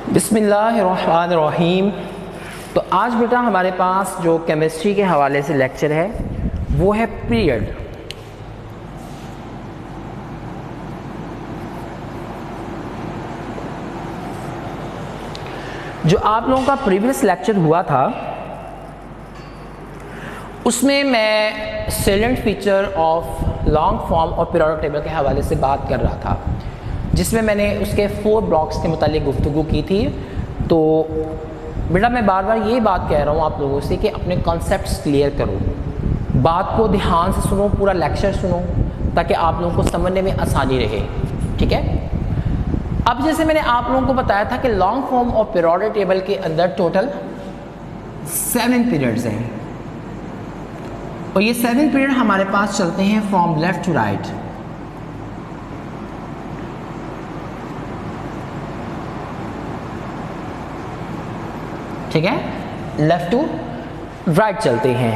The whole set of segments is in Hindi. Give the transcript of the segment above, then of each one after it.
बिस्मिल्लाहिर्रहमानिर्रहीम। तो आज बेटा हमारे पास जो केमिस्ट्री के हवाले से लेक्चर है वो है पीरियड। जो आप लोगों का प्रीवियस लेक्चर हुआ था उसमें मैं सैलेंट फीचर ऑफ लॉन्ग फॉर्म और पीरियोडिक टेबल के हवाले से बात कर रहा था, जिसमें मैंने उसके 4 ब्लॉक्स के मुतालिक गुफ्तगू की थी। तो बेटा मैं बार बार ये बात कह रहा हूँ आप लोगों से कि अपने कॉन्सेप्ट्स क्लियर करो, बात को ध्यान से सुनो, पूरा लेक्चर सुनो ताकि आप लोगों को समझने में आसानी रहे। ठीक है। अब जैसे मैंने आप लोगों को बताया था कि लॉन्ग फॉर्म और पीरियोडिक टेबल के अंदर टोटल 7 पीरियड्स हैं और ये 7 पीरियड हमारे पास चलते हैं फ्रॉम लेफ्ट टू राइट। ठीक है, लेफ्ट टू राइट चलते हैं।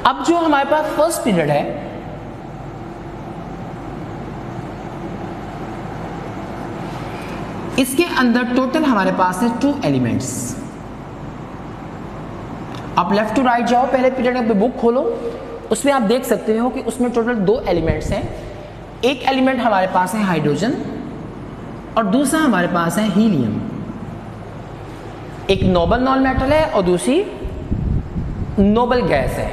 अब जो हमारे पास फर्स्ट पीरियड है इसके अंदर टोटल हमारे पास है 2 एलिमेंट्स। आप लेफ्ट टू राइट जाओ, पहले पीरियड में बुक खोलो, उसमें आप देख सकते हो कि उसमें टोटल 2 एलिमेंट्स हैं। एक एलिमेंट हमारे पास है हाइड्रोजन और दूसरा हमारे पास है हीलियम। एक नोबल नॉन मेटल है और दूसरी नोबल गैस है।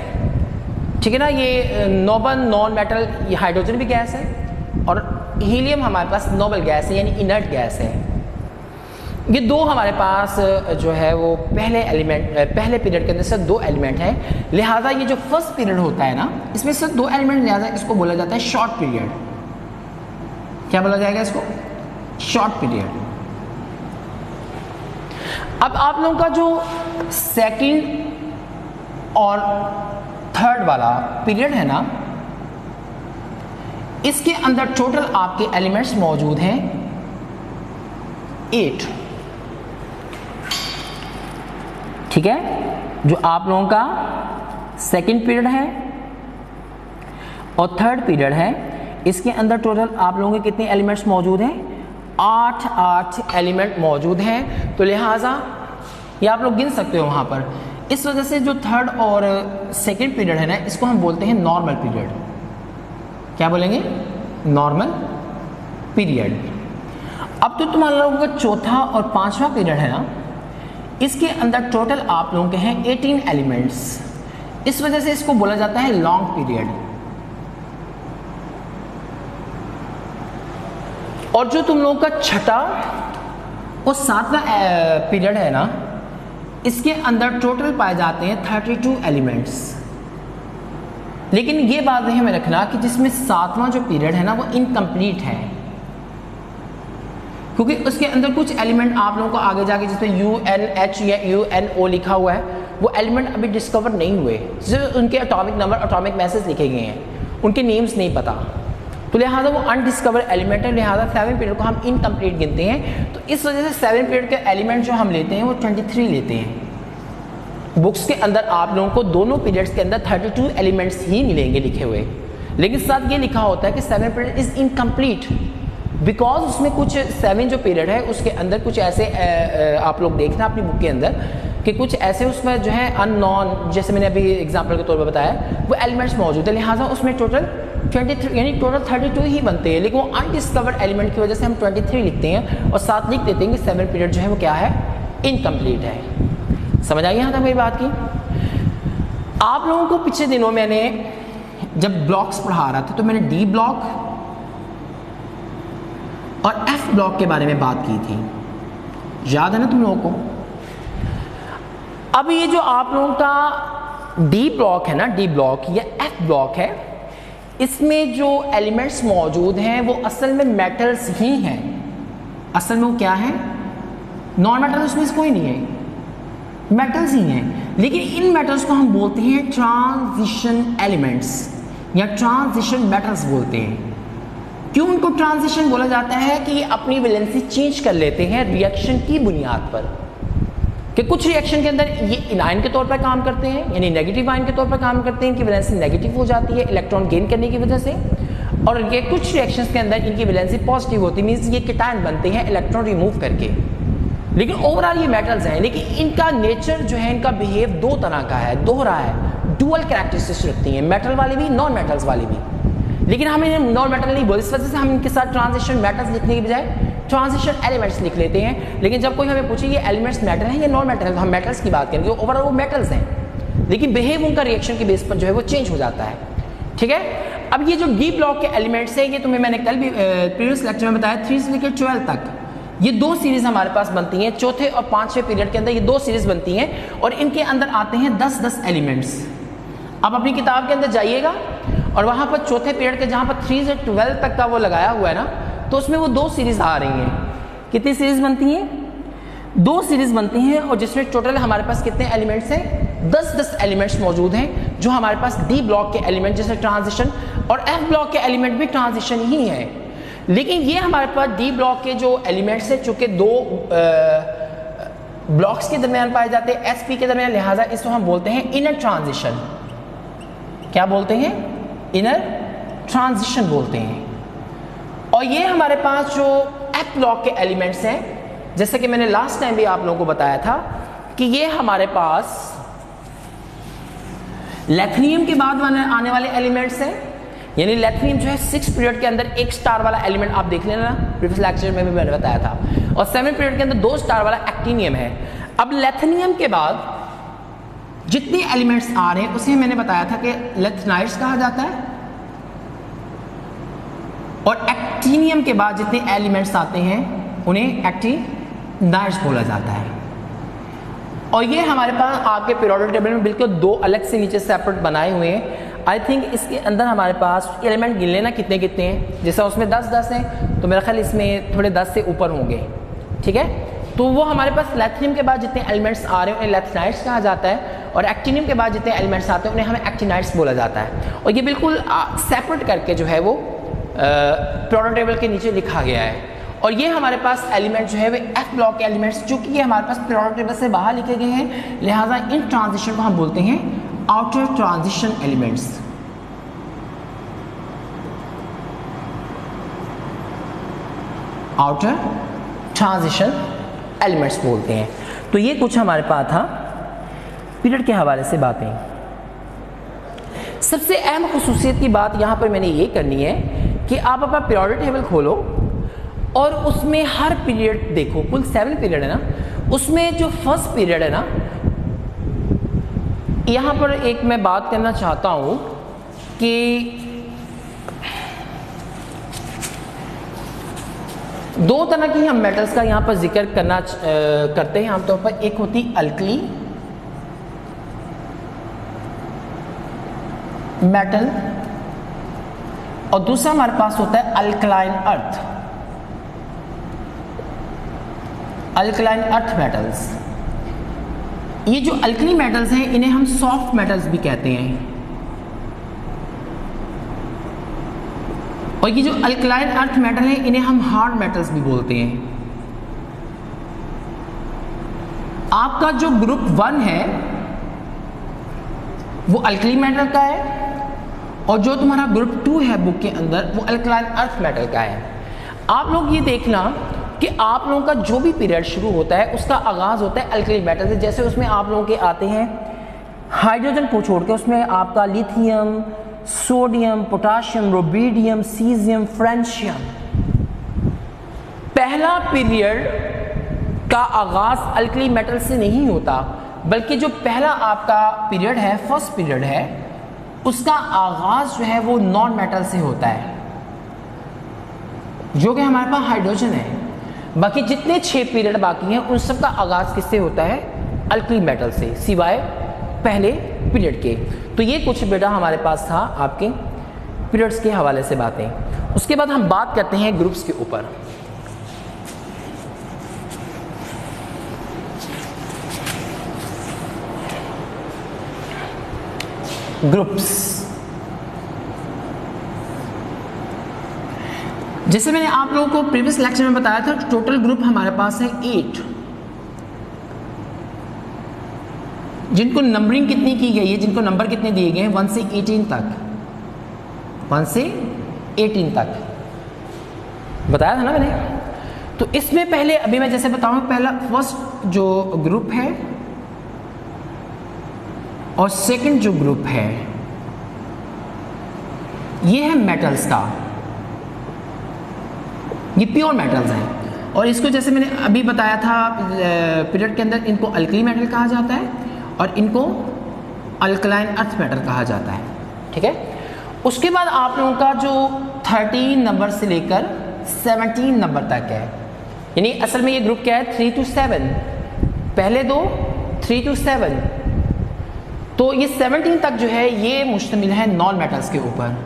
ठीक है ना। ये नोबल नॉन मेटल, ये हाइड्रोजन भी गैस है और हीलियम हमारे पास नोबल गैस है, यानी इनर्ट गैस है। ये 2 हमारे पास जो है वो पहले पीरियड के अंदर से 2 एलिमेंट हैं। लिहाजा ये जो फर्स्ट पीरियड होता है ना, इसमें से 2 एलिमेंट, लिहाजा इसको बोला जाता है शॉर्ट पीरियड। क्या बोला जाएगा इसको? Short period. अब आप लोगों का जो सेकंड और थर्ड वाला पीरियड है ना, इसके अंदर टोटल आपके एलिमेंट्स मौजूद हैं 8। ठीक है। जो आप लोगों का सेकंड पीरियड है और थर्ड पीरियड है, इसके अंदर टोटल आप लोगों के कितने एलिमेंट्स मौजूद हैं? 8 एलिमेंट मौजूद हैं। तो लिहाजा ये आप लोग गिन सकते हो वहां पर। इस वजह से जो थर्ड और सेकंड पीरियड है ना, इसको हम बोलते हैं नॉर्मल पीरियड। क्या बोलेंगे? Normal period. अब तो तुम्हारा लोगों का चौथा और 5वां पीरियड है ना, इसके अंदर टोटल आप लोगों के हैं 18 एलिमेंट्स। इस वजह से इसको बोला जाता है लॉन्ग पीरियड। और जो तुम लोगों का छठा और 7वां पीरियड है ना, इसके अंदर टोटल पाए जाते हैं 32 एलिमेंट्स। लेकिन ये बात ध्यान में रखना कि जिसमें 7वां जो पीरियड है ना वो इनकम्प्लीट है, क्योंकि उसके अंदर कुछ एलिमेंट आप लोगों को आगे जाके जिसमें UNH या UNO लिखा हुआ है वो एलिमेंट अभी डिस्कवर नहीं हुए। सिर्फ उनके एटॉमिक नंबर, एटॉमिक मैसेज लिखे गए हैं, उनके नेम्स नहीं पता। तो लिहाजा वो अनडिस्कवर एलिमेंट है। लिहाजा 7 पीरियड को हम इनकम्प्लीट गिनते हैं। तो इस वजह से 7 पीरियड के एलिमेंट जो हम लेते हैं वो 23 लेते हैं। बुक्स के अंदर आप लोगों को दोनों पीरियड्स के अंदर 32 एलिमेंट्स ही मिलेंगे लिखे हुए, लेकिन साथ ये लिखा होता है कि 7 पीरियड इज इनकम्प्लीट बिकॉज उसमें कुछ 7 जो पीरियड है उसके अंदर कुछ ऐसे आप लोग देखना अपनी बुक के अंदर कि कुछ ऐसे उसमें जो है अननोन, जैसे मैंने अभी एग्जांपल के तौर पर बताया, वो एलिमेंट्स मौजूद है। लिहाजा उसमें टोटल 23 यानी टोटल 32 ही बनते हैं, लेकिन वो अनडिस्कवर्ड एलिमेंट की वजह से हम 23 लिखते हैं और साथ लिख देते हैं कि 7 पीरियड जो है वो क्या है? इनकम्प्लीट है। समझ आई यहाँ तक मेरी बात की? आप लोगों को पिछले दिनों मैंने जब ब्लॉक्स पढ़ा रहा था तो मैंने D ब्लॉक और F ब्लॉक के बारे में बात की थी, याद है ना तुम लोगों को? अब ये जो आप लोगों का D ब्लॉक है ना, D ब्लॉक या F ब्लॉक है, इसमें जो एलिमेंट्स मौजूद हैं वो असल में मेटल्स ही हैं। असल में वो क्या है? नॉन मेटल उसमें कोई नहीं है, मेटल्स ही हैं। लेकिन इन मेटल्स को हम बोलते हैं ट्रांजिशन एलिमेंट्स या ट्रांजिशन मेटल्स बोलते हैं। क्यों उनको ट्रांजिशन बोला जाता है? कि ये अपनी वैलेंसी चेंज कर लेते हैं रिएक्शन की बुनियाद पर, कि कुछ रिएक्शन के अंदर ये इनाइन के तौर पर काम करते हैं, यानी नेगेटिव आयन के तौर पर काम करते हैं, इनकी वैलेंसी नेगेटिव हो जाती है इलेक्ट्रॉन गेन करने की वजह से। और इनके कुछ रिएक्शंस के अंदर इनकी वैलेंसी पॉजिटिव होती है, मीन्स ये केटायन बनते हैं इलेक्ट्रॉन रिमूव करके। लेकिन ओवरऑल ये मेटल्स हैं, लेकिन इनका नेचर जो है, इनका बिहेव दो तरह का है, दोहरा है, डुअल कैरेक्टरिस्टिक्स रखती हैं, मेटल वाली भी नॉन मेटल्स वाली भी। लेकिन हम इन्हें नॉन मेटल नहीं बोलते, इस वजह से हम इनके साथ ट्रांजिशन मेटल्स लिखने की बजाय ट्रांजिशन एलिमेंट्स लिख लेते हैं। लेकिन जब कोई हमें पूछे ये एलिमेंट्स मेटल हैं या नॉन मेटल है, तो हम मेटल्स की बात करेंगे, ओवरऑल वो मेटल्स हैं, लेकिन बिहेव उनका रिएक्शन के बेस पर जो है वो चेंज हो जाता है। ठीक है, अब ये जो डी ब्लॉक के एलिमेंट्स हैं, ये तुम्हें मैंने कल भी प्रीवियस लेक्चर में बताया, 3 से लेकर 12 तक ये 2 सीरीज हमारे पास बनती हैं। चौथे और 5वें पीरियड के अंदर ये 2 सीरीज बनती हैं और इनके अंदर आते हैं 10-10 एलिमेंट्स। आप अपनी किताब के अंदर जाइएगा और वहाँ पर चौथे पीरियड के जहाँ पर 3 से 12 तक का वो लगाया हुआ है ना, तो उसमें वो 2 सीरीज आ रही हैं। कितनी सीरीज बनती हैं? 2 सीरीज बनती हैं और जिसमें टोटल हमारे पास कितने एलिमेंट्स हैं? 10-10 एलिमेंट्स मौजूद हैं जो हमारे पास डी ब्लॉक के एलिमेंट जैसे ट्रांजिशन, और एफ ब्लॉक के एलिमेंट भी ट्रांजिशन ही है। लेकिन ये हमारे पास डी ब्लॉक के जो एलिमेंट्स हैं, चूंकि 2 ब्लॉक्स के दरमियान पाए जाते हैं, एस पी के दरमियान, लिहाजा इसको हम बोलते हैं इनर ट्रांजिशन। क्या बोलते हैं? इनर ट्रांजिशन बोलते हैं। और ये हमारे पास जो एफ ब्लॉक के एलिमेंट्स हैं, जैसे कि मैंने लास्ट टाइम भी आप लोगों को बताया था कि ये हमारे पास लेथनियम के बाद आने वाले एलिमेंट्स हैं। यानी लेथनियम जो है 6 पीरियड के अंदर 1 स्टार वाला एलिमेंट, आप देख लेना, प्रीवियस लेक्चर में भी मैंने बताया था, और 7 पीरियड के अंदर 2 स्टार वाला एक्टिनियम है। अब लेथनियम के बाद जितने एलिमेंट्स आ रहे हैं उसे मैंने बताया था कि लेथनाइड्स कहा जाता है, और एक्टिनियम के बाद जितने एलिमेंट्स आते हैं उन्हें एक्टिनाइड्स बोला जाता है। और ये हमारे पास आपके पीरियोडिक टेबल में बिल्कुल 2 अलग से नीचे सेपरेट बनाए हुए हैं। आई थिंक इसके अंदर हमारे पास एलिमेंट गिन लेना कितने कितने हैं, जैसा उसमें 10-10 हैं, तो मेरा ख्याल इसमें थोड़े 10 से ऊपर होंगे। ठीक है, तो वो हमारे पास लेथनियम के बाद जितने एलिमेंट्स आ रहे हैं उन्हें लेथनाइड्स कहा जाता है, और एक्टिनियम के बाद जितने एलिमेंट्स आते हैं उन्हें हमें एक्टिनाइड्स बोला जाता है। और ये बिल्कुल सेपरेट करके जो है वो पीरियोडिक टेबल के नीचे लिखा गया है। और ये हमारे पास एलिमेंट जो है वो एफ ब्लॉक के एलिमेंट्स, चूंकि ये हमारे पास पीरियोडिक टेबल से बाहर लिखे गए हैं, लिहाजा इन ट्रांजिशन को हम बोलते हैं outer transition elements. Outer transition elements बोलते हैं। तो ये कुछ हमारे पास था पीरियड के हवाले से बातें। सबसे अहम खुसूसियत की बात यहाँ पर मैंने ये करनी है कि आप अपना पीरियोडिक टेबल खोलो और उसमें हर पीरियड देखो, कुल 7 पीरियड है ना, उसमें जो फर्स्ट पीरियड है ना, यहाँ पर एक मैं बात करना चाहता हूँ कि 2 तरह की हम मेटल्स का यहाँ पर जिक्र करते हैं आमतौर पर। एक होती अल्कली मेटल और दूसरा हमारे पास होता है alkaline earth. Alkaline earth metals, ये जो अल्कली मेटल्स हैं इन्हें हम सॉफ्ट मेटल्स भी कहते हैं। और ये जो अल्कलाइन अर्थ मेटल है इन्हें हम हार्ड मेटल्स भी बोलते हैं। आपका जो ग्रुप 1 है वो अल्कली मेटल का है, और जो तुम्हारा ग्रुप 2 है बुक के अंदर वो अल्कलाइन अर्थ मेटल का है। आप लोग ये देखना कि आप लोगों का जो भी पीरियड शुरू होता है उसका आगाज होता है अल्कली मेटल से। जैसे उसमें आप लोगों के आते हैं हाइड्रोजन को छोड़ के, उसमें आपका lithium, sodium, potassium, rubidium, caesium, francium. पहला पीरियड का आगाज अल्कली मेटल से नहीं होता, बल्कि जो पहला आपका पीरियड है, फर्स्ट पीरियड है, उसका आगाज जो है वो नॉन मेटल से होता है, जो कि हमारे पास हाइड्रोजन है। बाकी जितने 6 पीरियड बाकी हैं उन सब का आगाज किससे होता है? अल्कली मेटल से, सिवाय पहले पीरियड के। तो ये कुछ बेटा हमारे पास था आपके पीरियड्स के हवाले से बातें। उसके बाद हम बात करते हैं ग्रुप्स के ऊपर। ग्रुप्स, जैसे मैंने आप लोगों को प्रीवियस लेक्चर में बताया था, टोटल ग्रुप हमारे पास है 8, जिनको नंबरिंग कितनी की गई है, जिनको नंबर कितने दिए गए हैं 1 से 18 तक, 1 से 18 तक बताया था ना मैंने। तो इसमें पहले अभी मैं जैसे बताऊं, पहला फर्स्ट जो ग्रुप है और सेकंड जो ग्रुप है ये है मेटल्स का, ये प्योर मेटल्स हैं। और इसको जैसे मैंने अभी बताया था पीरियड के अंदर, इनको अल्कली मेटल कहा जाता है और इनको अल्कलाइन अर्थ मेटल कहा जाता है, ठीक है। उसके बाद आप लोगों का जो 13 नंबर से लेकर 17 नंबर तक है, यानी असल में ये ग्रुप क्या है 3 to 7, पहले दो 3 to 7, तो ये 17 तक जो है ये मुश्तमिल है नॉन मेटल्स के ऊपर।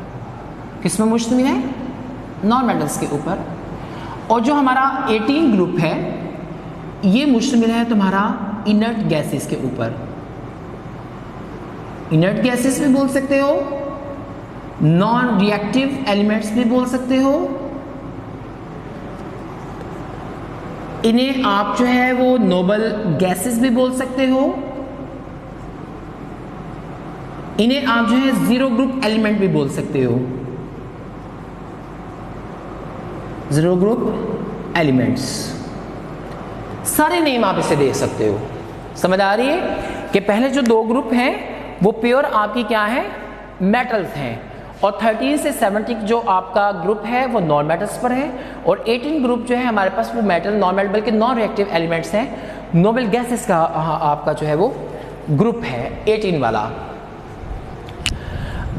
किस में मुश्तमिल है? नॉन मेटल्स के ऊपर। और जो हमारा 18 ग्रुप है ये मुश्तमिल है तुम्हारा इनर्ट गैसेस के ऊपर। इनर्ट गैसेस भी बोल सकते हो, नॉन रिएक्टिव एलिमेंट्स भी बोल सकते हो, इन्हें आप जो है वो नोबल गैसेस भी बोल सकते हो, इन्हें आप जो है जीरो ग्रुप एलिमेंट भी बोल सकते हो, जीरो ग्रुप एलिमेंट्स, सारे नेम आप इसे दे सकते हो। समझ आ रही है कि पहले जो दो ग्रुप हैं वो प्योर आपकी क्या है, मेटल्स हैं, और 13 से 17 जो आपका ग्रुप है वो नॉन मेटल्स पर है, और 18 ग्रुप जो है हमारे पास वो मेटल नॉन मेटल बल्कि नॉन रिएक्टिव एलिमेंट्स हैं, नोबल गैसेस का आपका जो है वो ग्रुप है 18 वाला।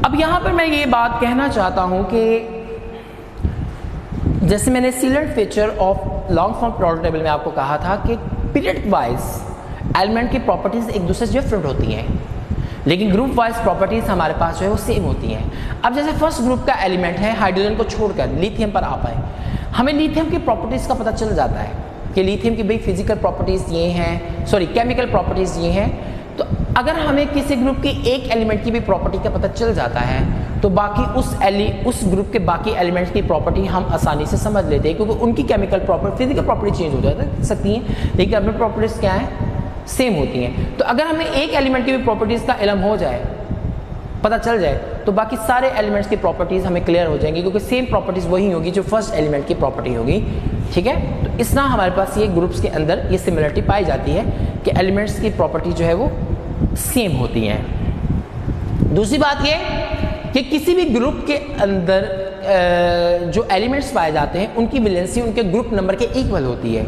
अब यहां पर मैं ये बात कहना चाहता हूं कि जैसे मैंने sealant feature of long form periodic table में आपको कहा था कि पीरियड वाइज एलिमेंट की प्रॉपर्टीज एक दूसरे से डिफरेंट होती हैं, लेकिन ग्रुप वाइज प्रॉपर्टीज हमारे पास जो है वो सेम होती हैं। अब जैसे फर्स्ट ग्रुप का एलिमेंट है, हाइड्रोजन को छोड़कर लिथियम पर आ पाए, हमें लिथियम की प्रॉपर्टीज का पता चल जाता है कि लिथियम की भाई फिजिकल प्रॉपर्टीज ये हैं, सॉरी केमिकल प्रॉपर्टीज ये हैं। तो अगर हमें किसी ग्रुप की एक एलिमेंट की भी प्रॉपर्टी का पता चल जाता है तो बाकी उस ग्रुप के बाकी एलिमेंट्स की प्रॉपर्टी हम आसानी से समझ लेते हैं, क्योंकि उनकी chemical property physical property change हो जाती सकती हैं, लेकिन अपनी प्रॉपर्टीज क्या है, सेम होती हैं। तो अगर हमें एक एलिमेंट की भी प्रॉपर्टीज का इल्म हो जाए, पता चल जाए, तो बाकी सारे एलिमेंट्स की प्रॉपर्टीज हमें क्लियर हो जाएंगी, क्योंकि सेम प्रॉपर्टीज वही होगी जो फर्स्ट एलिमेंट की प्रॉपर्टी होगी, ठीक है। तो इस तरह हमारे पास ये ग्रुप्स के अंदर ये सिमिलरिटी पाई जाती है कि एलिमेंट्स की प्रॉपर्टी जो है वो सेम होती हैं। दूसरी बात ये कि किसी भी ग्रुप के अंदर जो एलिमेंट्स पाए जाते हैं उनकी वैलेंसी उनके ग्रुप नंबर के इक्वल होती है।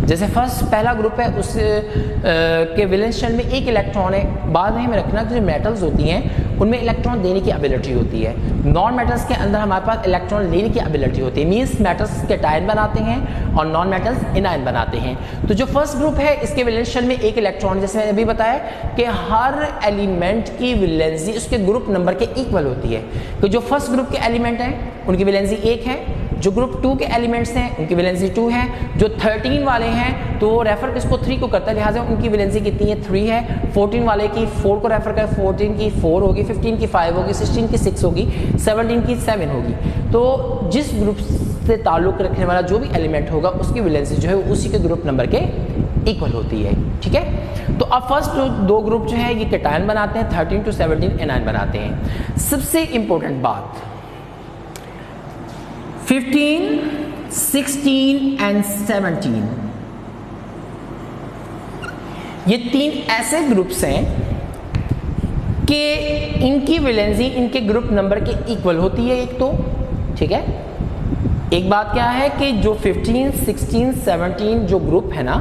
जैसे पहला ग्रुप है उस के वैलेंस शेल में एक इलेक्ट्रॉन है। बाद में हमें रखना कि जो मेटल्स होती हैं उनमें इलेक्ट्रॉन देने की एबिलिटी होती है, नॉन मेटल्स के अंदर हमारे पास इलेक्ट्रॉन लेने की एबिलिटी होती है। मींस मेटल्स कैटायन बनाते हैं और नॉन मेटल्स एनायन बनाते हैं। तो जो फर्स्ट ग्रुप है इसके वैलेंस शेल में एक इलेक्ट्रॉन, जैसे मैंने अभी बताया कि हर एलिमेंट की वैलेंसी उसके ग्रुप नंबर के इक्वल होती है। तो जो फर्स्ट ग्रुप के एलिमेंट हैं उनकी वैलेंसी 1 है, जो ग्रुप 2 के एलिमेंट्स हैं उनकी वैलेंसी 2 है, जो 13 वाले हैं तो वो रेफर किसको 3 को करता है, लिहाजा उनकी वैलेंसी कितनी है 3 है। 14 वाले की 4 को रेफर कर, 14 की 4 होगी, 15 की 5 होगी, 16 की 6 होगी, 17 की 7 होगी। तो जिस ग्रुप से ताल्लुक रखने वाला जो भी एलिमेंट होगा उसकी वैलेंसी जो है उसी के ग्रुप नंबर के इक्वल होती है, ठीक है। तो अब फर्स्ट जो दो ग्रुप जो है ये कैटायन बनाते हैं, 13 to 17 एनायन बनाते हैं। सबसे इंपॉर्टेंट बात 15, 16 एंड 17 ये 3 ऐसे ग्रुप्स हैं कि इनकी वैलेंसी इनके ग्रुप नंबर के इक्वल होती है एक तो, ठीक है। एक बात क्या है कि जो 15, 16, 17 जो ग्रुप है ना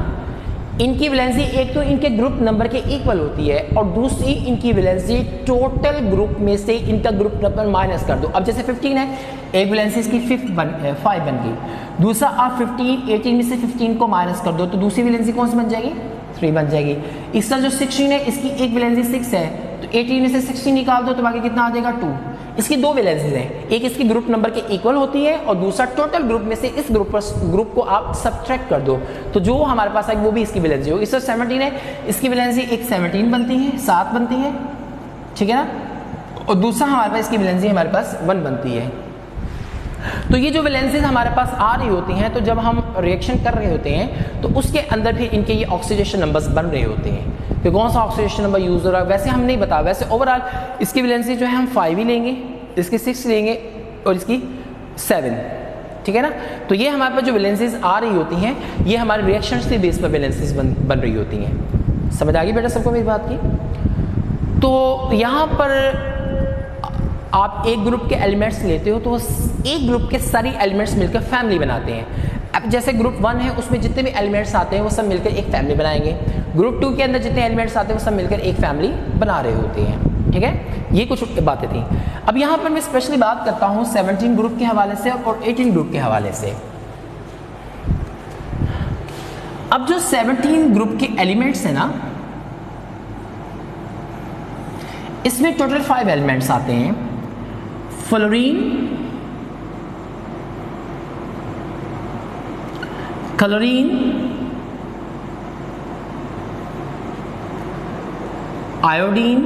इनकी वैलेंसी एक तो इनके ग्रुप नंबर के इक्वल होती है और दूसरी इनकी वैलेंसी टोटल ग्रुप में से इनका ग्रुप नंबर माइनस कर दो। अब जैसे 15 है, एक वैलेंसी इसकी 5 बन गई, दूसरा आप 18 में से 15 को माइनस कर दो तो दूसरी वैलेंसी कौन सी बन जाएगी, 3 बन जाएगी। इसका जो 16 है इसकी एक वैलेंसी 6 है, तो 18 में से 16 निकाल दो तो बाकी कितना आ जाएगा 2। इसकी दो वैलेंसीज हैं, एक इसकी ग्रुप नंबर के इक्वल होती है और दूसरा टोटल ग्रुप में से इस ग्रुप को आप सब्ट्रैक्ट कर दो तो जो हमारे पास आएगी वो भी इसकी वैलेंसी होगी। इससे 17 है, इसकी वैलेंसी एक 17 बनती है, 7 बनती है, ठीक है ना, और दूसरा हमारे पास इसकी वैलेंसी हमारे पास 1 बनती है। तो ये जो वैलेंसीज हमारे पास आ रही होती हैं तो जब हम रिएक्शन कर रहे होते हैं तो उसके अंदर फिर इनके ये ऑक्सीडेशन नंबर्स बन रहे होते हैं कि कौन सा ऑक्सीडेशन नंबर यूज हो रहा है। वैसे हम नहीं बता, वैसे ओवरऑल इसकी वैलेंसी जो है हम 5 ही लेंगे, इसकी 6 लेंगे और इसकी 7, ठीक है ना। तो ये हमारे पास जो वैलेंसीज आ रही होती हैं ये हमारे रिएक्शंस के बेस पर वैलेंसीज बन रही होती हैं। समझ आ गई बेटा सबको मेरी बात की। तो यहाँ पर आप एक ग्रुप के एलिमेंट्स लेते हो तो एक ग्रुप के सारी एलिमेंट्स मिलकर फैमिली बनाते हैं। अब जैसे ग्रुप 1 है उसमें जितने भी एलिमेंट्स आते हैं वो सब मिलकर एक फैमिली बनाएंगे। ग्रुप 2 के अंदर जितने एलिमेंट्स आते हैं वो सब मिलकर एक फैमिली बना रहे होते हैं, ठीक है। ये कुछ बातें थी। अब यहाँ पर मैं स्पेशली बात करता हूँ 17 ग्रुप के हवाले से और 18 ग्रुप के हवाले से। अब जो 17 ग्रुप के एलिमेंट्स हैं ना, इसमें टोटल 5 एलिमेंट्स आते हैं। फ्लोरीन, क्लोरीन, आयोडीन,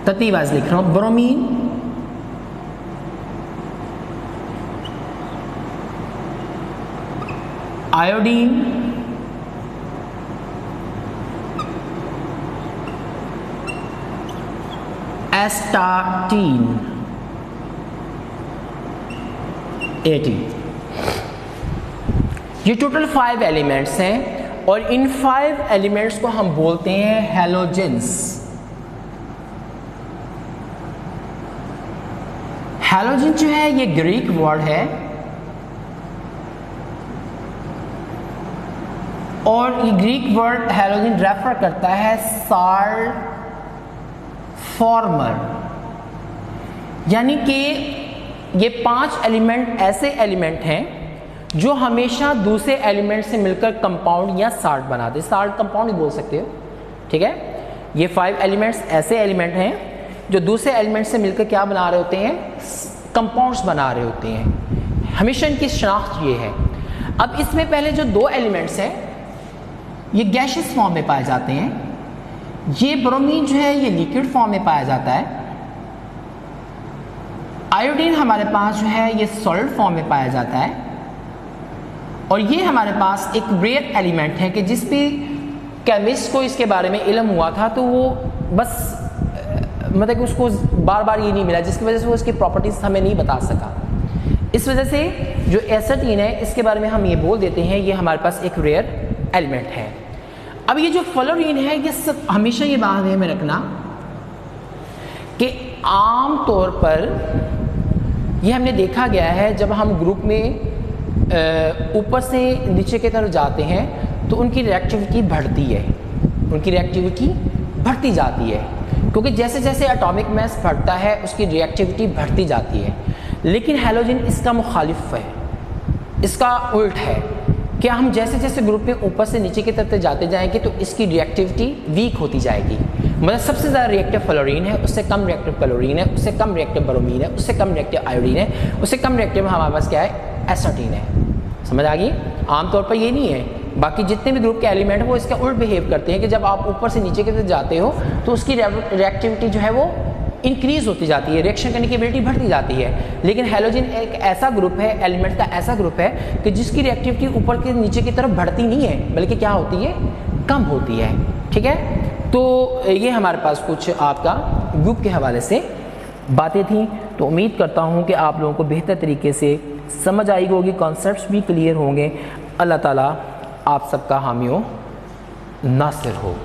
तरतीब-वाइज लिख रहा हूं, ब्रोमीन, आयोडीन, एस्टाटीन, 18। ये टोटल 5 एलिमेंट्स हैं और इन 5 एलिमेंट्स को हम बोलते हैं हैलोजेंस। हैलोजन जो है ये ग्रीक वर्ड है और ये ग्रीक वर्ड हैलोजन रेफर करता है साल्ट फॉर्मर, यानी कि ये 5 एलिमेंट ऐसे एलिमेंट हैं जो हमेशा दूसरे एलिमेंट से मिलकर कंपाउंड या साल्ट बनाते हैं। साल्ट कंपाउंड ही बोल सकते हो, ठीक है। ये 5 एलिमेंट्स ऐसे एलिमेंट हैं जो दूसरे एलिमेंट से मिलकर क्या बना रहे होते हैं, कंपाउंड्स बना रहे होते हैं। हमेशा इनकी शनाख्त ये है। अब इसमें पहले जो 2 एलिमेंट्स हैं ये गैशियस फॉर्म में पाए जाते हैं। ये ब्रोमीन जो है ये लिक्विड फॉर्म में पाया जाता है। आयोडीन हमारे पास जो है ये सॉलिड फॉर्म में पाया जाता है। और ये हमारे पास एक रेयर एलिमेंट है कि जिस भी केमिस्ट को इसके बारे में इल्म हुआ था तो वो बस मतलब कि उसको बार बार ये नहीं मिला, जिसकी वजह से वो इसकी प्रॉपर्टीज हमें नहीं बता सका। इस वजह से जो एसेटीन है इसके बारे में हम ये बोल देते हैं ये हमारे पास एक रेयर एलिमेंट है। अब ये जो फ्लोरीन है ये सब हमेशा ये बात ध्यान में रखना कि आम तौर पर ये हमने देखा गया है जब हम ग्रुप में ऊपर से नीचे की तरफ जाते हैं तो उनकी रिएक्टिविटी बढ़ती है, उनकी रिएक्टिविटी बढ़ती जाती है, क्योंकि जैसे जैसे एटॉमिक मास बढ़ता है उसकी रिएक्टिविटी बढ़ती जाती है। लेकिन हैलोजन इसका मुखालिफ है, इसका उल्ट है कि हम जैसे जैसे ग्रुप में ऊपर से नीचे की तरफ जाते जाएंगे तो इसकी रिएक्टिविटी वीक होती जाएगी। मतलब सबसे ज़्यादा रिएक्टिव फ्लोरीन है, उससे कम रिएक्टिव क्लोरीन है, उससे कम रिएक्टिव ब्रोमीन है, उससे कम रिएक्टिव आयोडीन है, उससे कम रिएक्टिव हमारे पास क्या है, एसेटीन है। समझ आ गई। आमतौर पर ये नहीं है, बाकी जितने भी ग्रुप के एलिमेंट हैं वो इसका उल्ट बिहेव करते हैं कि जब आप ऊपर से नीचे की तरफ जाते हो तो उसकी रिएक्टिविटी जो है वो इंक्रीज होती जाती है, रिएक्शन करने की एबिलिटी बढ़ती जाती है। लेकिन हैलोजन एक ऐसा ग्रुप है, एलिमेंट का ऐसा ग्रुप है कि जिसकी रिएक्टिविटी ऊपर के नीचे की तरफ बढ़ती नहीं है बल्कि क्या होती है, कम होती है, ठीक है। तो ये हमारे पास कुछ आपका ग्रुप के हवाले से बातें थी। तो उम्मीद करता हूँ कि आप लोगों को बेहतर तरीके से समझ आई होगी, कॉन्सेप्ट्स भी क्लियर होंगे। अल्लाह ताला आप सबका हामी हो, नासिर हो।